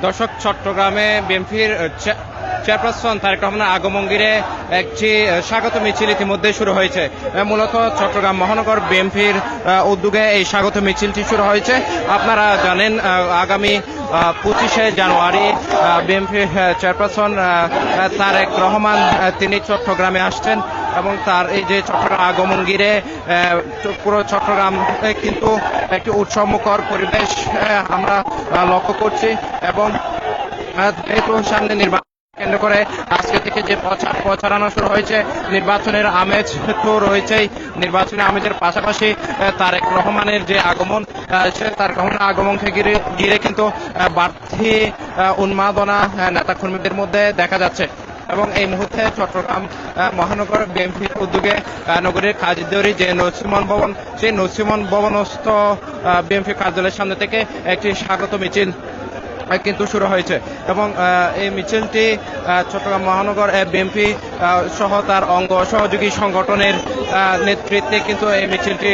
দর্শক, চট্টগ্রামে বিএনপির চেয়ারপারসন তারেক রহমানের আগমন ঘিরে একটি স্বাগত মিছিল ইতিমধ্যে শুরু হয়েছে। মূলত চট্টগ্রাম মহানগর বিএনপির উদ্যোগে এই স্বাগত মিছিলটি শুরু হয়েছে। আপনারা জানেন আগামী 25শে জানুয়ারি বিএনপির চেয়ারপারসন তারেক রহমান তিনি চট্টগ্রামে আসছেন এবং তার এই যে চট্টগ্রাম আগমন ঘিরে পুরো চট্টগ্রাম কিন্তু একটি উৎসবমুখর পরিবেশ আমরা লক্ষ্য করছি। এবং যেহেতু সামনে নির্বাচন কেন্দ্র করে আজকে থেকে যে প্রচারণা শুরু হয়েছে, নির্বাচনের আমেজ তো রয়েছেই। নির্বাচনের আমেজের পাশাপাশি তারেক রহমানের যে আগমন, তারেক রহমানের আগমনকে ঘিরে কিন্তু বাড়তি উন্মাদনা নেতাকর্মীদের মধ্যে দেখা যাচ্ছে। এবং এই মুহূর্তে চট্টগ্রাম মহানগর বিএনপির উদ্যোগে নগরীর কাজীদেউরি যে নসিমন ভবন, সেই নসিমন ভবনস্থ বিএনপি কার্যালয়ের সামনে থেকে একটি স্বাগত মিছিল কিন্তু শুরু হয়েছে। এবং এই মিছিলটি চট্টগ্রাম মহানগর বিএনপি সহ তার অঙ্গ সহযোগী সংগঠনের নেতৃত্বে কিন্তু এই মিছিলটি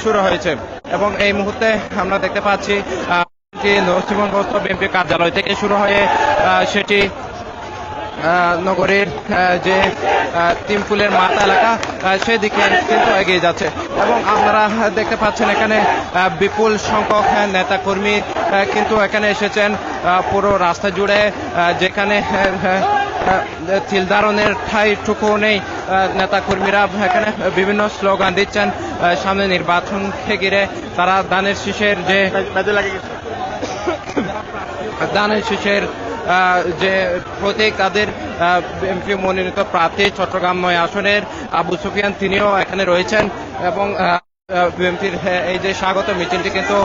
শুরু হয়েছে। এবং এই মুহূর্তে আমরা দেখতে পাচ্ছি নরসিংহগঞ্জ বিএনপি কার্যালয় থেকে শুরু হয়ে সেটি নগরীর যে তিনপুলের মাথা এলাকা সেদিকে কিন্তু এগিয়ে যাচ্ছে। এবং আপনারা দেখতে পাচ্ছেন এখানে বিপুল সংখ্যক নেতাকর্মী কিন্তু এখানে এসেছেন পুরো রাস্তা জুড়ে, যেখানে তিলধারণের ঠাইটুকু নেই। নেতাকর্মীরা এখানে বিভিন্ন স্লোগান দিচ্ছেন। সামনে নির্বাচনকে ঘিরে তারা ধানের শীষের যে প্রতীক তাদের এমপি মনোনীত প্রার্থী চট্টগ্রাম ৯ আসনের আবু সুফিয়ান তিনিও এখানে রয়েছেন। এবং বিএনপির এই যে স্বাগত মিছিলটি কিন্তু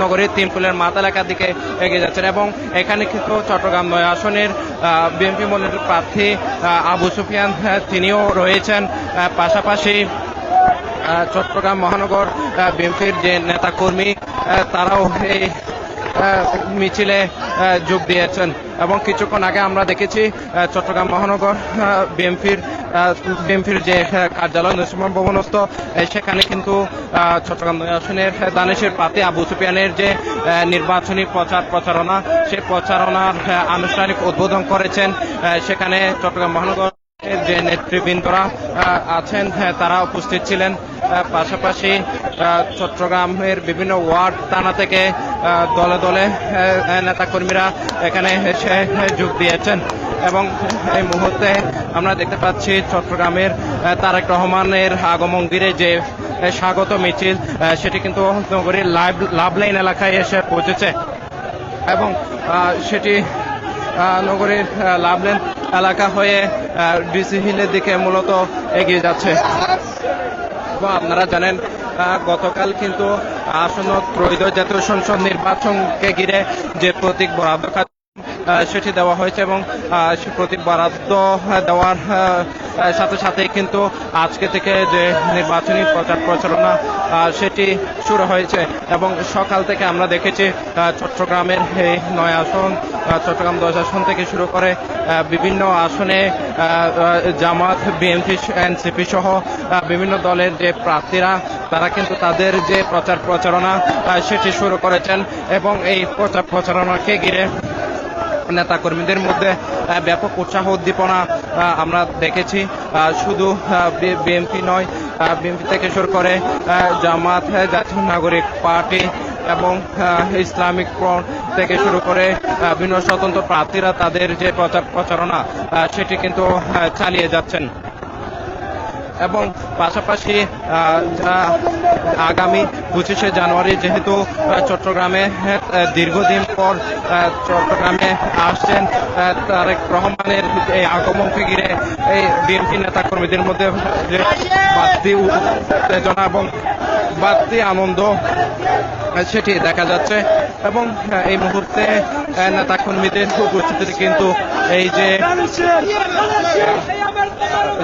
নগরীর তিনপুলের মাথা এলাকার দিকে এগিয়ে যাচ্ছেন। এবং এখানে কিন্তু চট্টগ্রাম ৯ আসনের বিএনপি মনোনীত প্রার্থী আবু সুফিয়ান তিনিও রয়েছেন। পাশাপাশি চট্টগ্রাম মহানগর বিএনপির যে নেতাকর্মী তারাও এই মিছিলে যোগ দিয়েছেন। এবং কিছুক্ষণ আগে আমরা দেখেছি চট্টগ্রাম মহানগর বিএনপির যে কার্যালয় নসিমন ভবনস্থ, সেখানে কিন্তু চট্টগ্রাম আসনের দানেশের প্রার্থী আবু সুফিয়ানের যে নির্বাচনী প্রচারণা, সেই প্রচারণার আনুষ্ঠানিক উদ্বোধন করেছেন। সেখানে চট্টগ্রাম মহানগর যে নেতৃবৃন্দরা আছেন তারা উপস্থিত ছিলেন। পাশাপাশি চট্টগ্রামের বিভিন্ন ওয়ার্ড থানা থেকে দলে দলে নেতাকর্মীরা এখানে এসে যোগ দিয়েছেন। এবং এই মুহূর্তে আমরা দেখতে পাচ্ছি চট্টগ্রামের তারেক রহমানের আগমন ঘিরে যে স্বাগত মিছিল, সেটি কিন্তু নগরীর লাভ লাইন এলাকায় এসে পৌঁছেছে। এবং সেটি নগরীর লাভলেন এলাকা হয়ে ডিসি হিলের দিকে মূলত এগিয়ে যাচ্ছে। আপনারা জানেন গতকাল কিন্তু আসন্ন ত্রয়োদশ জাতীয় সংসদ নির্বাচনকে ঘিরে যে প্রতীক বরাদ্দ সেটি দেওয়া হয়েছে। এবং সে প্রতীক বরাদ্দ দেওয়ার সাথে সাথে কিন্তু আজকে থেকে যে নির্বাচনী প্রচারণা সেটি শুরু হয়েছে। এবং সকাল থেকে আমরা দেখেছি চট্টগ্রামের এই ৯ আসন, চট্টগ্রাম ১০ আসন থেকে শুরু করে বিভিন্ন আসনে জামাত, বিএনপি, এনসিপি সহ বিভিন্ন দলের যে প্রার্থীরা তারা কিন্তু তাদের যে প্রচারণা সেটি শুরু করেছেন। এবং এই প্রচারণাকে ঘিরে নেতাকর্মীদের মধ্যে ব্যাপক উৎসাহ উদ্দীপনা আমরা দেখেছি। শুধু বিএনপি নয়, বিএনপি থেকে শুরু করে জামাত, জাতীয় নাগরিক পার্টি এবং ইসলামিক ফ্রন্ট থেকে শুরু করে বিভিন্ন স্বতন্ত্র প্রার্থীরা তাদের যে প্রচারণা সেটি কিন্তু চালিয়ে যাচ্ছেন। এবং পাশাপাশি আগামী ২৫শে জানুয়ারি যেহেতু চট্টগ্রামে দীর্ঘদিন পর চট্টগ্রামে আসছেন তারেক রহমানের এই আগমনকে ঘিরে এই বিএনপি নেতাকর্মীদের মধ্যে যে বাড়তি উত্তেজনা এবং বাড়তি আনন্দ সেটি দেখা যাচ্ছে। এবং এই মুহূর্তে নেতাকর্মীদের উপস্থিতিতে কিন্তু এই যে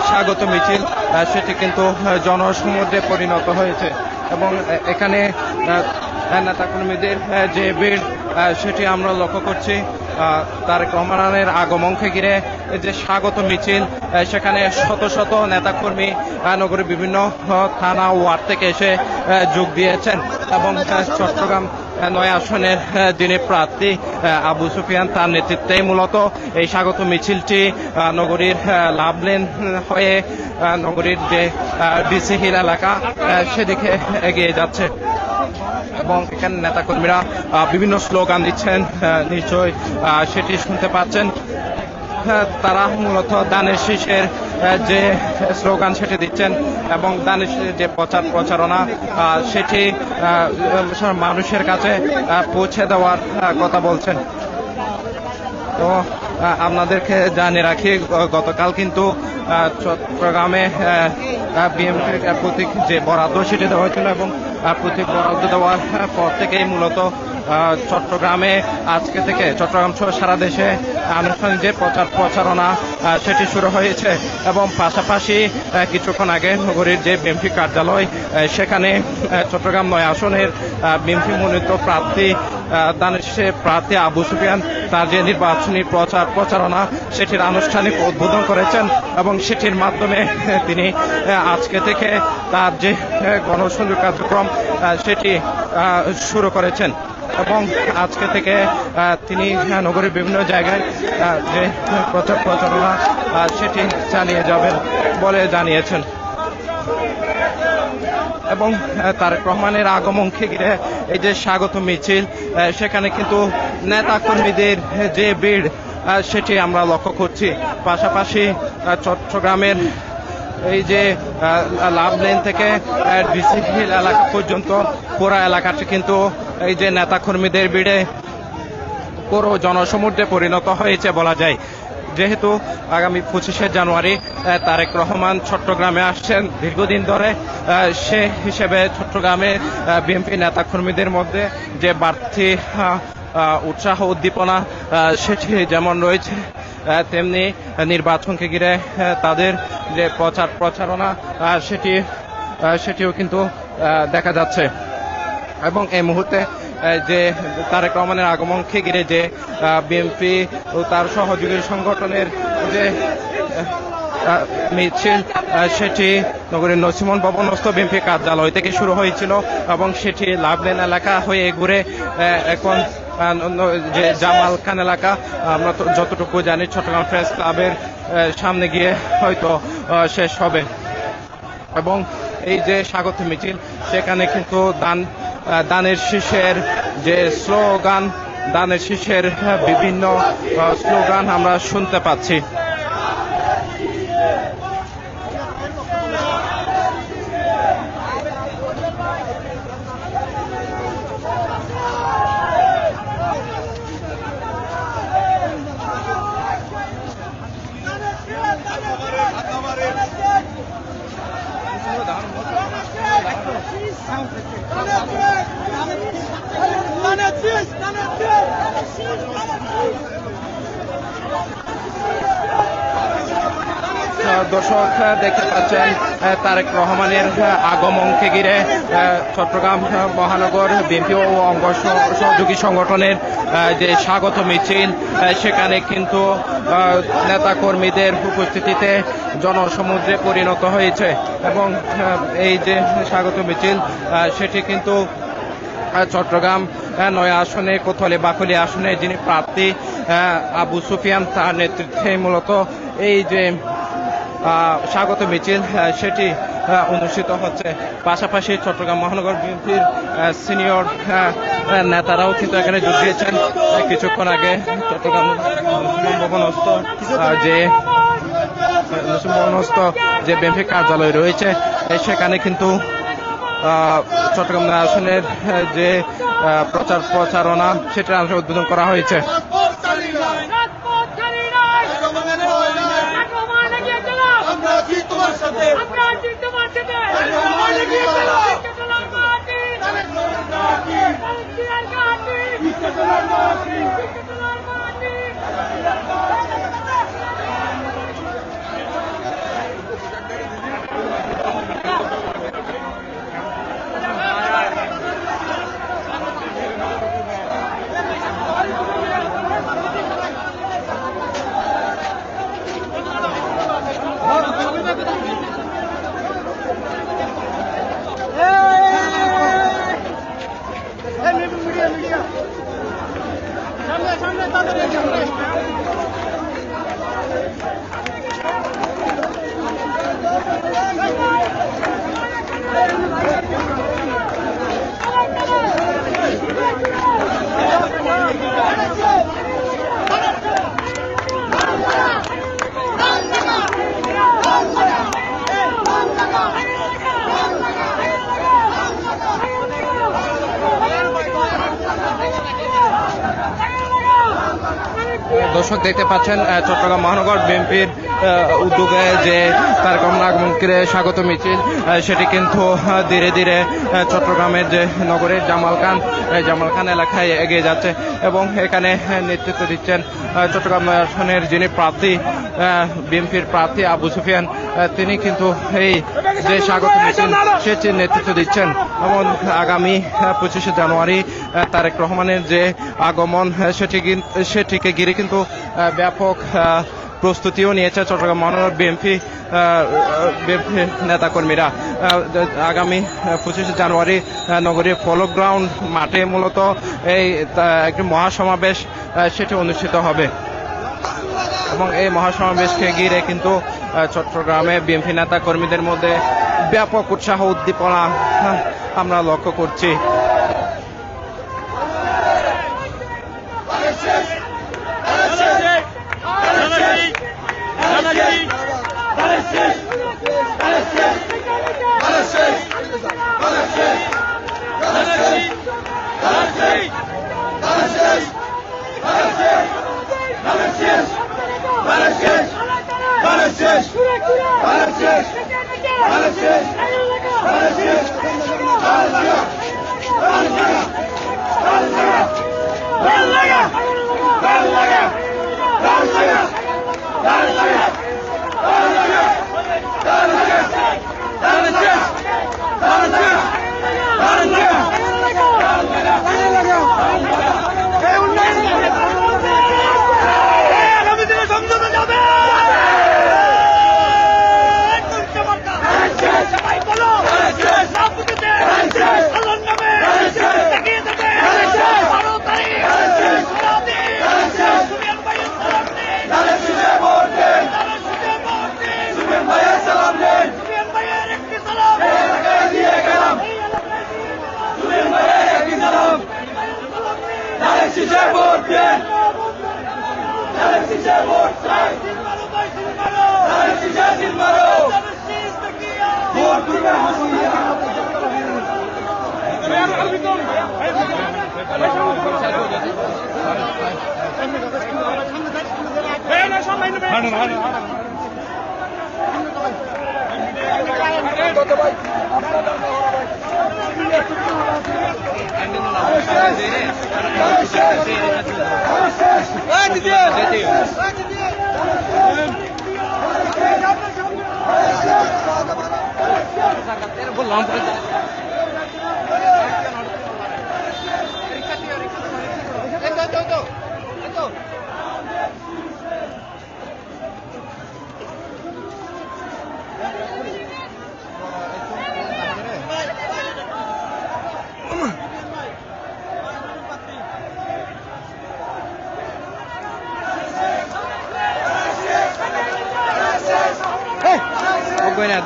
স্বাগত মিছিল সেটি কিন্তু জনসমুদ্রে পরিণত হয়েছে। এবং এখানে নেতাকর্মীদের যে ভিড় সেটি আমরা লক্ষ্য করছি। তারেক রহমানের আগমনকে ঘিরে যে স্বাগত মিছিল, সেখানে শত শত নেতাকর্মী নগরের বিভিন্ন থানা ওয়ার্ড থেকে এসে যোগ দিয়েছেন এবং চট্টগ্রাম ৯ আসনের যিনি প্রার্থী আবু সুফিয়ান তার নেতৃত্বে মূলত এই স্বাগত মিছিলটি নগরীর লাভলেন হয়ে নগরীর যে ডিসি হিল এলাকা সেদিকে এগিয়ে যাচ্ছে এবং এখানে নেতাকর্মীরা বিভিন্ন স্লোগান দিচ্ছেন, নিশ্চয়ই সেটি শুনতে পাচ্ছেন। তারা মূলত দানের শীষের যে স্লোগান সেটি দিচ্ছেন এবং দানের শীষের যে প্রচারণা সেটি মানুষের কাছে পৌঁছে দেওয়ার কথা বলছেন। তো আপনাদেরকে জানিয়ে রাখি, গতকাল কিন্তু চট্টগ্রামে বিএনপির প্রতীক যে বরাদ্দ সেটি দেওয়া হয়েছিল এবং প্রতীক বরাদ্দ দেওয়ার পর থেকেই মূলত চট্টগ্রামে আজকে থেকে চট্টগ্রাম সহ সারা দেশে আনুষ্ঠানিক যে প্রচারণা সেটি শুরু হয়েছে এবং পাশাপাশি কিছুক্ষণ আগে নগরীর যে বিএনপি কার্যালয় সেখানে চট্টগ্রাম ৯ আসনের বিএনপি মনোনীত প্রার্থী আবু সুফিয়ান তার যে নির্বাচনী প্রচারণা সেটির আনুষ্ঠানিক উদ্বোধন করেছেন এবং সেটির মাধ্যমে তিনি আজকে থেকে তার যে গণসংযোগ কার্যক্রম সেটি শুরু করেছেন এবং আজকে থেকে তিনি নগরীর বিভিন্ন জায়গায় যে প্রচারণা সেটি চালিয়ে যাবেন বলে জানিয়েছেন এবং তারেক রহমানের আগমনকে ঘিরে এই যে স্বাগত মিছিল, সেখানে কিন্তু নেতা কর্মীদের যে ভিড় সেটি আমরা লক্ষ্য করছি। পাশাপাশি চট্টগ্রামের এই যে লাভলেন থেকে ডিসি হিল এলাকা পর্যন্ত পুরো এলাকাটি কিন্তু এই যে নেতা কর্মীদের ভিড়ে পুরো জনসমুদ্রে পরিণত হয়েছে বলা যায়। যেহেতু আগামী ২৫শে জানুয়ারি তারেক রহমান চট্টগ্রামে আসছেন দীর্ঘদিন ধরে, সে হিসেবে চট্টগ্রামে বিএনপি নেতাকর্মীদের মধ্যে যে বাড়তি উৎসাহ উদ্দীপনা সেটি যেমন রয়েছে, তেমনি নির্বাচনকে ঘিরে তাদের যে প্রচারণা সেটিও কিন্তু দেখা যাচ্ছে এবং এই মুহূর্তে যে তারেক রহমানের আগমনকে ঘিরে যে বিএনপি ও তার সহযোগী সংগঠনের যে মিছিল সেটি নগরীর নসিমন ভবনস্থ বিএনপি কার্যালয় থেকে শুরু হয়েছিল এবং সেটি লাভলেন এলাকা হয়ে ঘুরে এখন যে জামাল খান এলাকা, আমরা তো যতটুকু জানি চট্টগ্রাম প্রেস ক্লাবের সামনে গিয়ে হয়তো শেষ হবে এবং এই যে স্বাগত মিছিল সেখানে কিন্তু দানের শীষের যে স্লোগান, দানের শীষের বিভিন্ন স্লোগান আমরা শুনতে পাচ্ছি। দর্শক দেখতে পাচ্ছেন তারেক রহমানের আগমনকে ঘিরে চট্টগ্রাম মহানগর বিএনপি ও অঙ্গ সহযোগী সংগঠনের যে স্বাগত মিছিল, সেখানে কিন্তু নেতাকর্মীদের উপস্থিতিতে জনসমুদ্রে পরিণত হয়েছে এবং এই যে স্বাগত মিছিল সেটি কিন্তু চট্টগ্রাম ৯ আসনে কোতোয়ালি বাকলি আসনে যিনি প্রার্থী আবু সুফিয়ান তার নেতৃত্বে মূলত এই যে স্বাগত মিছিল সেটি অনুষ্ঠিত হচ্ছে। পাশাপাশি চট্টগ্রাম মহানগর বিএনপির সিনিয়র নেতারাও কিন্তু এখানে যোগ দিয়েছেন। কিছুক্ষণ আগে চট্টগ্রাম ভবনস্থ যে বিএনপি কার্যালয় রয়েছে সেখানে কিন্তু চট্টগ্রাম আসনের যে প্রচারণা সেটা উদ্বোধন করা হয়েছে। দর্শক দেখতে পাচ্ছেন চট্টগ্রাম মহানগর বিএনপির উদ্যোগে যে তারেক রহমান আগমনকে স্বাগত মিছিল, সেটি কিন্তু ধীরে ধীরে চট্টগ্রামের যে নগরের জামাল খান এলাকায় এগিয়ে যাচ্ছে এবং এখানে নেতৃত্ব দিচ্ছেন চট্টগ্রাম আসনের যিনি প্রার্থী বিএনপির প্রার্থী আবু সুফিয়ান, তিনি কিন্তু এই যে স্বাগত মিছিল সেটির নেতৃত্ব দিচ্ছেন এবং আগামী 25শে জানুয়ারি তারেক রহমানের যে আগমন সেটিকে ঘিরে কিন্তু ব্যাপক প্রস্তুতিও নিয়েছে চট্টগ্রাম মহানগর বিএনপি নেতাকর্মীরা। আগামী 25শে জানুয়ারি নগরীর পলো গ্রাউন্ড মাঠে মূলত এই একটি মহাসমাবেশ সেটি অনুষ্ঠিত হবে এবং এই মহাসমাবেশকে ঘিরে কিন্তু চট্টগ্রামে বিএনপি নেতা কর্মীদের মধ্যে ব্যাপক উৎসাহ উদ্দীপনা আমরা লক্ষ্য করছি।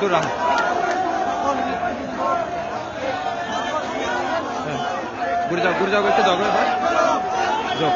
Dulu lang. Gurja করতে দাও না ভাই। যাও।